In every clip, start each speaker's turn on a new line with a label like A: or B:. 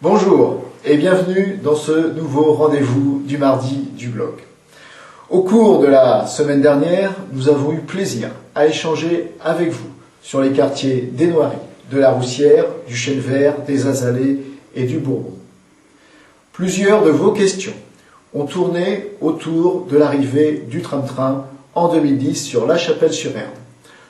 A: Bonjour et bienvenue dans ce nouveau rendez-vous du mardi du blog. Au cours de la semaine dernière, nous avons eu plaisir à échanger avec vous sur les quartiers des Noiries, de la Roussière, du Chêne Vert, des Azalées et du Bourbon. Plusieurs de vos questions ont tourné autour de l'arrivée du tram-train en 2010 sur La Chapelle-sur-Erne.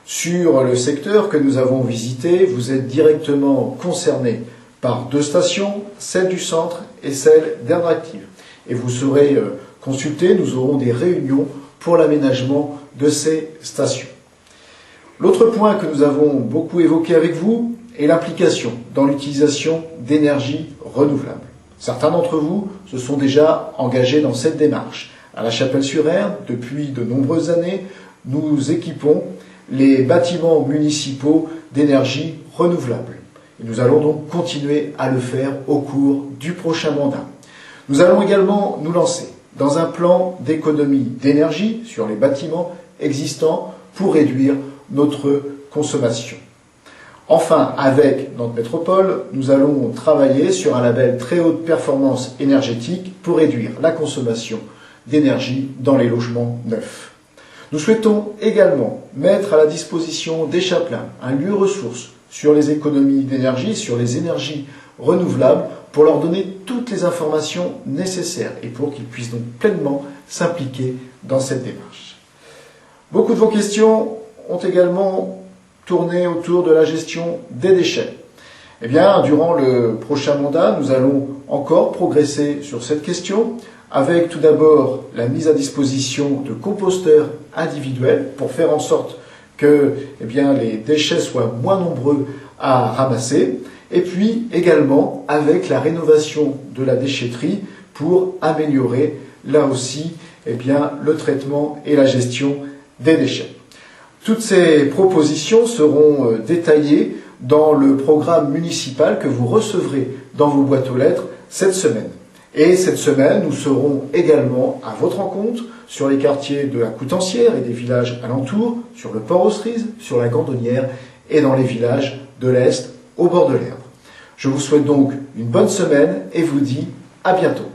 A: Sur le secteur que nous avons visité, vous êtes directement concernés par deux stations, celle du centre et celle d'Erdre-Active. Et vous serez consultés, nous aurons des réunions pour l'aménagement de ces stations. L'autre point que nous avons beaucoup évoqué avec vous est l'implication dans l'utilisation d'énergie renouvelable. Certains d'entre vous se sont déjà engagés dans cette démarche. À La Chapelle-sur-Erne, depuis de nombreuses années, nous équipons les bâtiments municipaux d'énergie renouvelable. Et nous allons donc continuer à le faire au cours du prochain mandat. Nous allons également nous lancer dans un plan d'économie d'énergie sur les bâtiments existants pour réduire notre consommation. Enfin, avec notre métropole, nous allons travailler sur un label très haute performance énergétique pour réduire la consommation d'énergie dans les logements neufs. Nous souhaitons également mettre à la disposition des chapelains un lieu ressource sur les économies d'énergie, sur les énergies renouvelables, pour leur donner toutes les informations nécessaires et pour qu'ils puissent donc pleinement s'impliquer dans cette démarche. Beaucoup de vos questions ont également tourné autour de la gestion des déchets. Eh bien, durant le prochain mandat, nous allons encore progresser sur cette question, avec tout d'abord la mise à disposition de composteurs individuels pour faire en sorte que les déchets soient moins nombreux à ramasser, et puis également avec la rénovation de la déchetterie pour améliorer là aussi le traitement et la gestion des déchets. Toutes ces propositions seront détaillées dans le programme municipal que vous recevrez dans vos boîtes aux lettres cette semaine. Et cette semaine, nous serons également à votre rencontre sur les quartiers de la Coutancière et des villages alentours, sur le port aux Cerises, sur la Gandonnière et dans les villages de l'Est au bord de l'Erdre. Je vous souhaite donc une bonne semaine et vous dis à bientôt.